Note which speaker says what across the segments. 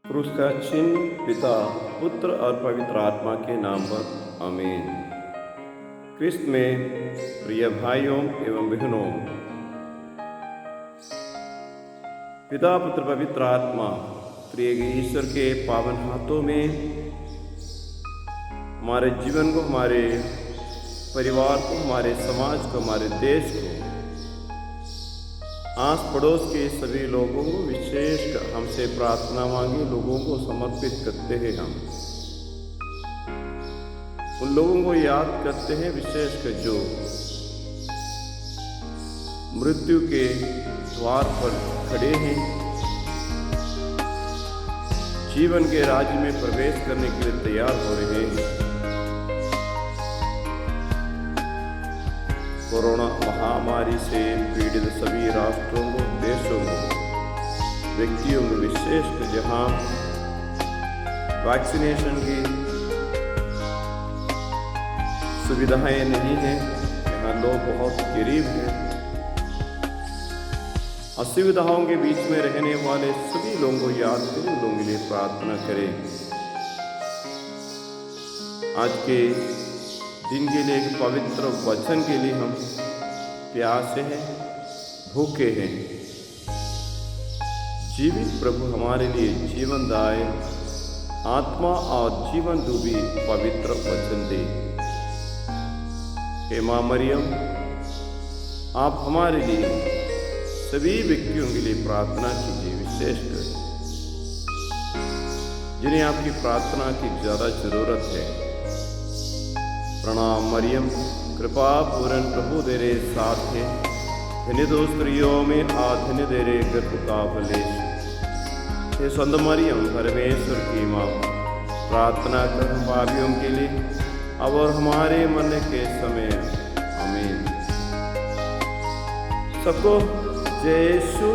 Speaker 1: क्रूस का चिन्ह पिता, पुत्र और पवित्र आत्मा के नाम पर आमीन। क्रिस्त में प्रिय भाइयों एवं बहनों, पिता, पुत्र, पवित्र आत्मा त्रिएक ईश्वर के पावन हाथों में हमारे जीवन को, हमारे परिवार को, हमारे समाज को, हमारे देश को, आस पड़ोस के सभी लोगों को, विशेषकर हमसे प्रार्थना मांगे लोगों को समर्पित करते हैं। हम उन लोगों को याद करते हैं विशेषकर जो मृत्यु के द्वार पर खड़े हैं, जीवन के राज्य में प्रवेश करने के लिए तैयार हो रहे हैं। कोरोना महामारी से पीड़ित सभी राष्ट्रों को, देशों को, व्यक्तियों को, विशेषकर जहां वैक्सीनेशन की सुविधाएं नहीं हैं, जहां लोग बहुत गरीब हैं, असुविधाओं के बीच में रहने वाले सभी लोगों को याद करें, लोगों के लिए प्रार्थना करें। आज के दिन के लिए एक पवित्र वचन के लिए हम प्यासे हैं, भूखे हैं। जीवित प्रभु हमारे लिए जीवनदायी आत्मा और जीवन रूपी पवित्र वचन दे। हे मां मरियम, आप हमारे लिए सभी व्यक्तियों के लिए प्रार्थना कीजिए, विशेषकर जिन्हें आपकी प्रार्थना की ज्यादा जरूरत है। प्रणाम मरियम, कृपा पूर्ण प्रभु तेरे साथ है, धन्य तो स्त्रियों में धन्य तेरे गर्भ का फलेश। हे संत मरियम, परमेश्वर की माँ, प्रार्थना कर हम पापियों के लिए अब और हमारे मरने के समय। आमीन। सबको जय यीशु।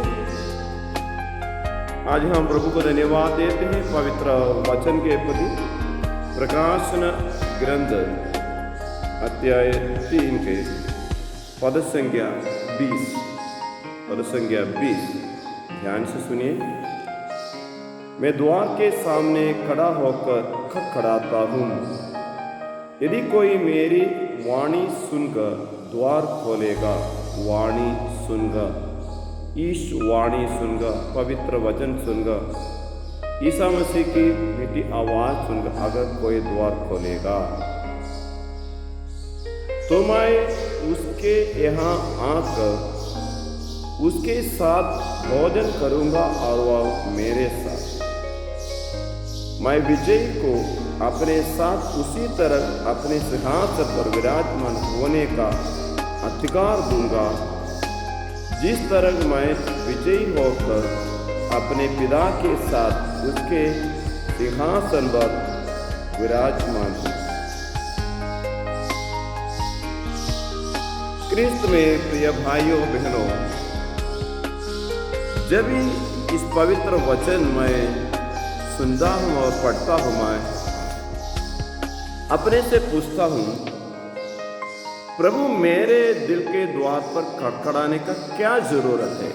Speaker 1: आज हम प्रभु को धन्यवाद देते हैं पवित्र वचन के प्रति। प्रकाशन ग्रंथ अध्याय 3 के पद संख्या 20 ध्यान से सुनिए। मैं द्वार के सामने खड़ा होकर खटखटाता हूँ। यदि कोई मेरी वाणी सुनकर द्वार खोलेगा, वाणी सुनकर, ईश वाणी सुनकर, पवित्र वचन सुनकर, ईसा मसीह की मीठी आवाज सुनकर अगर कोई द्वार खोलेगा तो मैं उसके यहाँ आकर उसके साथ भोजन करूंगा और वह मेरे साथ। मैं विजयी को अपने साथ उसी तरह अपने सिंहासन पर विराजमान होने का अधिकार दूंगा, जिस तरह मैं विजयी होकर अपने पिता के साथ उसके सिंहासन पर विराजमान हूँ। क्रिस्त में प्रिय भाइयों बहनों, जब भी इस पवित्र वचन मैं सुनता हूँ और पढ़ता हूँ, मैं अपने से पूछता हूँ, प्रभु मेरे दिल के द्वार पर खटखटाने का क्या जरूरत है?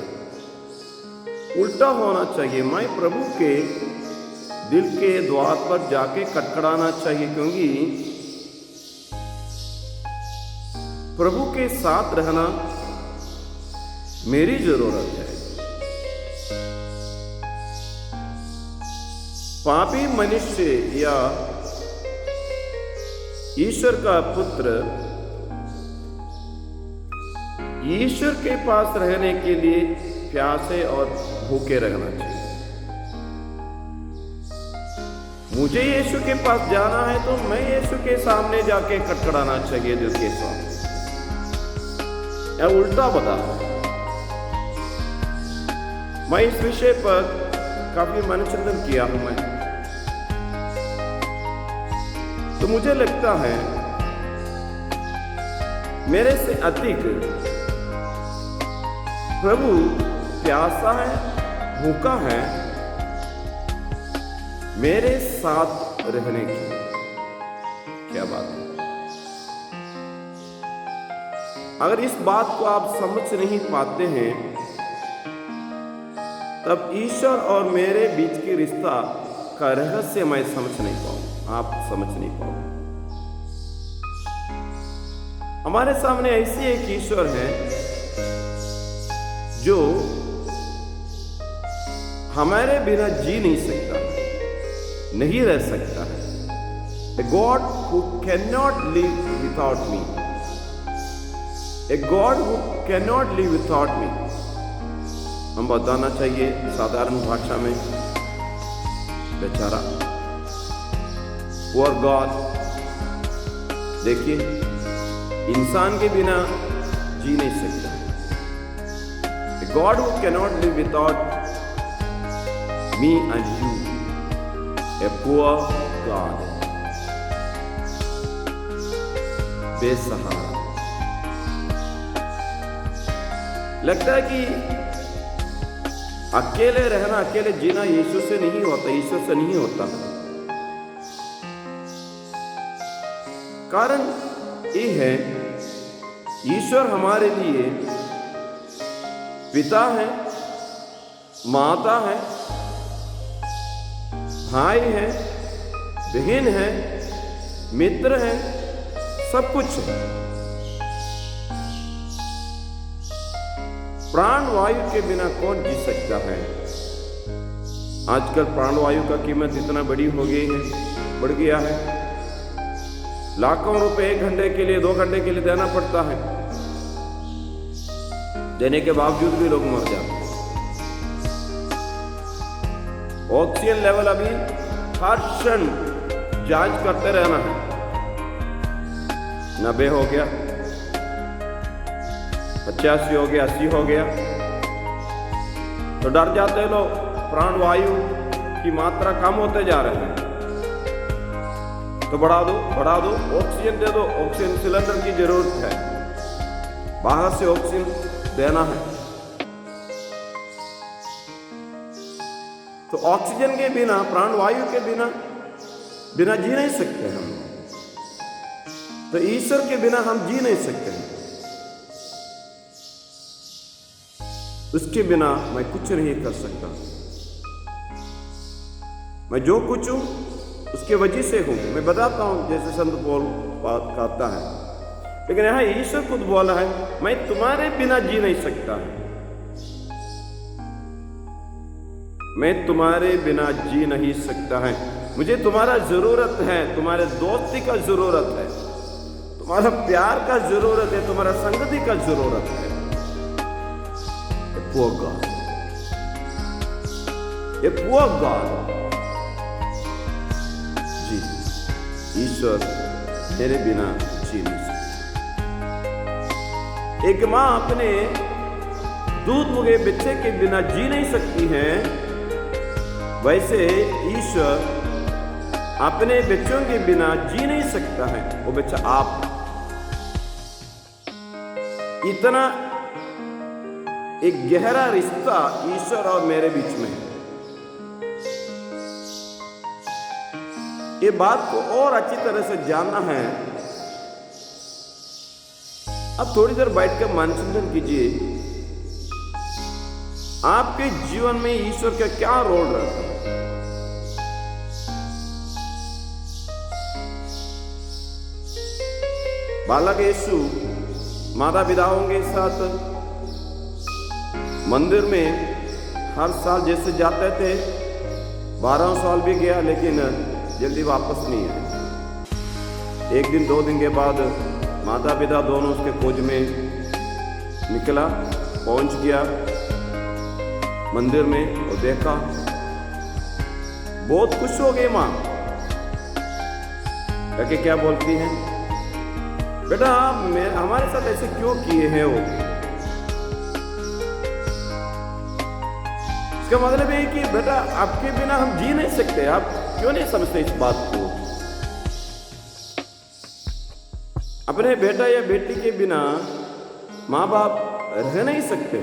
Speaker 1: उल्टा होना चाहिए, मैं प्रभु के दिल के द्वार पर जाके खटखटाना चाहिए, क्योंकि प्रभु के साथ रहना मेरी जरूरत है। पापी मनुष्य या ईश्वर का पुत्र ईश्वर के पास रहने के लिए प्यासे और भूखे रहना चाहिए। मुझे यीशु के पास जाना है तो मैं यीशु के सामने जाके खटखटाना चाहिए दिल के साथ, या उल्टा बता। मैं इस विषय पर काफी मनचिंतन किया हूं मैं, तो मुझे लगता है मेरे से अधिक प्रभु प्यासा है, भूखा है मेरे साथ रहने की। क्या बात है! अगर इस बात को आप समझ नहीं पाते हैं, तब ईश्वर और मेरे बीच की रिश्ता का रहस्य मैं समझ नहीं पाऊँ, आप समझ नहीं पाओ। हमारे सामने ऐसी एक ईश्वर है जो हमारे बिना जी नहीं सकता, नहीं रह सकता है। A God who cannot live without me. A God who cannot live without me. हम बताना चाहिए साधारण भाषा में, बेचारा Poor God। देखिए, इंसान के बिना जी नहीं सकता। A God who cannot live without me and you. A poor God। बेसहारा। लगता है कि अकेले रहना, अकेले जीना यीशु से नहीं होता, ईश्वर से नहीं होता। कारण ये है, ईश्वर हमारे लिए पिता है, माता है, भाई है, बहन है, मित्र है, सब कुछ है। प्राण वायु के बिना कौन जी सकता है? आजकल प्राण वायु का कीमत इतना बड़ी हो गई है, बढ़ गया है। लाखों रुपए 1 घंटे के लिए, 2 घंटे के लिए देना पड़ता है। देने के बावजूद भी लोग मर जाते हैं। ऑक्सीजन लेवल अभी हर क्षण जांच करते रहना है। 90 हो गया, 85 हो गया, 80 हो गया, तो डर जाते हैं लोग। प्राण वायु की मात्रा कम होते जा रहे हैं, तो बढ़ा दो, ऑक्सीजन दे दो। ऑक्सीजन सिलेंडर की जरूरत है, बाहर से ऑक्सीजन देना है। तो ऑक्सीजन के बिना, प्राण वायु के बिना जी नहीं सकते हम। तो ईश्वर के बिना हम जी नहीं सकते। उसके बिना मैं कुछ नहीं कर सकता। मैं जो कुछ हूं उसके वजह से हूं। मैं बताता हूं, जैसे संत पौल कहता है, लेकिन यहां ईश्वर खुद बोला है, मैं तुम्हारे बिना जी नहीं सकता। मैं तुम्हारे बिना जी नहीं सकता है। मुझे तुम्हारा जरूरत है, तुम्हारे दोस्ती का जरूरत है, तुम्हारा प्यार का जरूरत है, तुम्हारा संगति का जरूरत है। ये poor God, ये poor God। जी, ईश्वर मेरे बिना जी नहीं सकती। एक मां अपने दूध मुगे बच्चे के बिना जी नहीं सकती है, वैसे ईश्वर अपने बच्चों के बिना जी नहीं सकता है। वो बच्चा आप। इतना एक गहरा रिश्ता ईश्वर और मेरे बीच में है। ये बात को और अच्छी तरह से जानना है। अब थोड़ी देर बैठकर मनचिंतन कीजिए, आपके जीवन में ईश्वर का क्या रोल रहता है? बालक यीशु माता पिताओं के साथ मंदिर में हर साल जैसे जाते थे, 12 साल भी गया, लेकिन जल्दी वापस नहीं आए। 1 दिन 2 दिन के बाद माता पिता दोनों उसके खोज में निकला, पहुंच गया मंदिर में और देखा। बहुत खुश हो गई मां, करके क्या बोलती है, बेटा हमारे साथ ऐसे क्यों किए हैं वो? इसका मतलब है कि बेटा आपके बिना हम जी नहीं सकते। आप क्यों नहीं समझते इस बात को? अपने बेटा या बेटी के बिना माँ बाप रह नहीं सकते।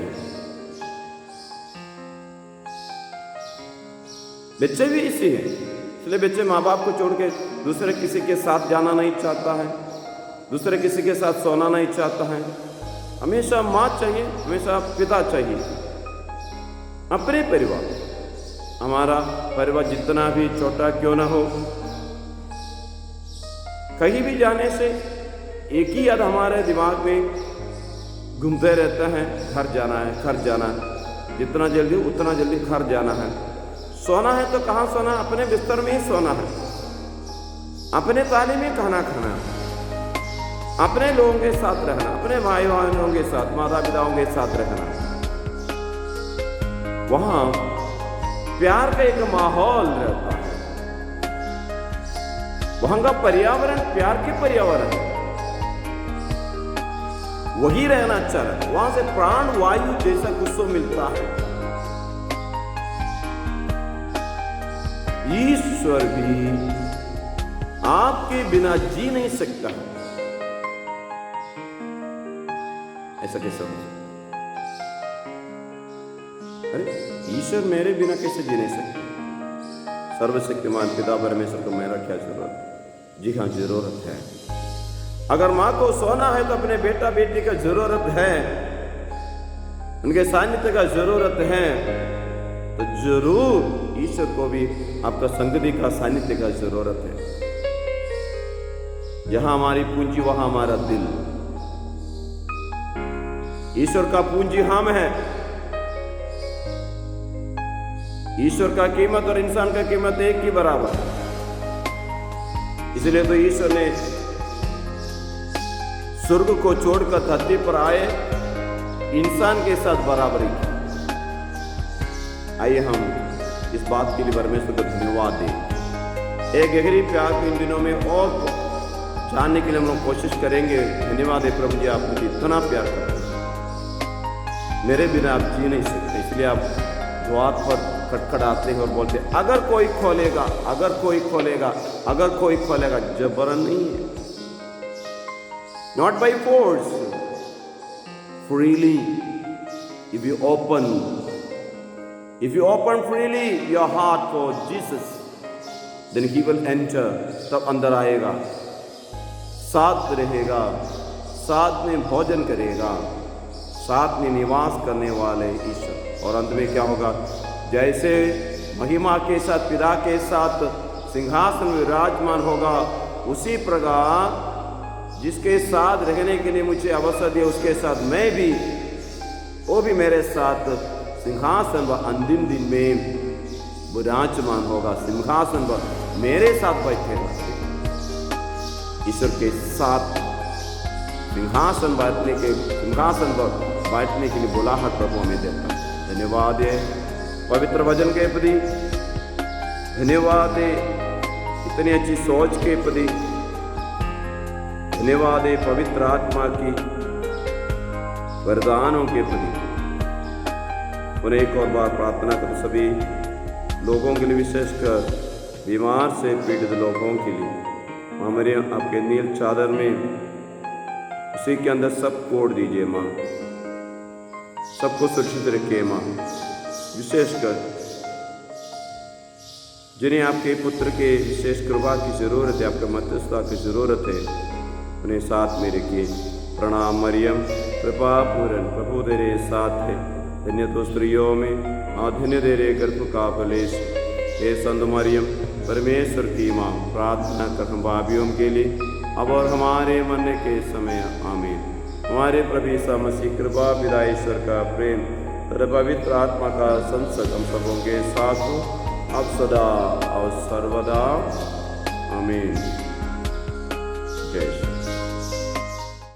Speaker 1: बच्चे भी इसी हैं, इसलिए बच्चे माँ बाप को छोड़ के दूसरे किसी के साथ जाना नहीं चाहता है, दूसरे किसी के साथ सोना नहीं चाहता है। हमेशा माँ चाहिए, हमेशा पिता चाहिए, अपने परिवार। हमारा परिवार जितना भी छोटा क्यों ना हो, कहीं भी जाने से एक ही याद हमारे दिमाग में घूमते रहता है, घर जाना है, घर जाना है, जितना जल्दी उतना जल्दी घर जाना है। सोना है तो कहाँ सोना, अपने बिस्तर में ही सोना है, अपने ताले में खाना खाना, अपने लोगों के साथ रहना, अपने भाई बहनों के साथ, माता पिताओं के साथ रहना। वहां प्यार का एक माहौल रहता है, वहां का पर्यावरण प्यार के पर्यावरण है, वही रहना अच्छा है। वहां से प्राण वायु जैसा कुछ तो मिलता है। ईश्वर भी आपके बिना जी नहीं सकता, ऐसा कैसे हो सकता? अरे ईश्वर मेरे बिना कैसे जी नहीं सकते? सर्वशक्तिमान पिता परमेश्वर को मेरा क्या जरूरत? जी हाँ, जरूरत है। अगर माँ को सोना है तो अपने बेटा बेटी का जरूरत है, उनके सानिध्य का जरूरत है, तो जरूर ईश्वर को भी आपका संगति का सानिध्य का जरूरत है। जहां हमारी पूंजी वहां हमारा दिल। ईश्वर का पूंजी हम है। ईश्वर का कीमत और इंसान का कीमत एक ही बराबर है। इसलिए तो ईश्वर ने स्वर्ग को छोड़कर धरती पर आए, इंसान के साथ बराबरी की। आइए हम इस बात के लिए परमेश्वर को धन्यवाद दें। एक गहरी प्यार को इन दिनों में और जानने के लिए हम लोग कोशिश करेंगे। धन्यवाद है प्रभु जी, आप मुझे इतना प्यार करते हैं, मेरे बिना आप जी नहीं सकते। इसलिए आप द्वार पर खटखटाते हैं और बोलते हैं, अगर कोई खोलेगा, अगर कोई खोलेगा, अगर कोई खोलेगा। जबरन नहीं है, not by force, freely. If you open freely your heart for Jesus, then he will enter. तब अंदर आएगा, साथ रहेगा, साथ में भोजन करेगा, साथ में निवास करने वाले ईश्वर। और अंत में क्या होगा? जैसे महिमा के साथ पिता के साथ सिंहासन में विराजमान होगा, उसी प्रकार जिसके साथ रहने के लिए मुझे अवसर दिया, उसके साथ मैं भी, वो भी मेरे साथ सिंहासन व अंतिम दिन में विराजमान होगा। सिंहासन पर मेरे साथ बैठेगा। ईश्वर के साथ सिंहासन पर बैठने के लिए बुलाहट प्रभु हमें देता है। धन्यवाद है पवित्र वचन के प्रति, धन्यवाद है इतनी अच्छी सोच के प्रति, धन्यवाद है पवित्र आत्मा की वरदानों के प्रति। और एक और बार प्रार्थना करो सभी लोगों के लिए, विशेषकर बीमार से पीड़ित लोगों के लिए। हमारे आपके नील चादर में उसी के अंदर सब कोड दीजिए माँ, सबको सुरक्षित रखिए माँ। विशेषकर जिन्हें आपके पुत्र के विशेष कृपा की जरूरत है, आपके मध्यस्थता की जरूरत है, उन्हें साथ में रखिए। प्रणाम मरियम, कृपा पूर्ण प्रभु तेरे साथ है, धन्य तो स्त्रियों में और धन्य तेरे गर्भ का फलेश। हे संत मरियम परमेश्वर की माँ, प्रार्थना कर हम पापियों के लिए अब और हमारे मरने के समय आमीन। हमारे प्रभु यीशु मसीह कृपा, पिता ईश्वर का प्रेम तथा पवित्र आत्मा का संसर्ग हम सबों के साथ हो, अब सदा और सर्वदा आमीन।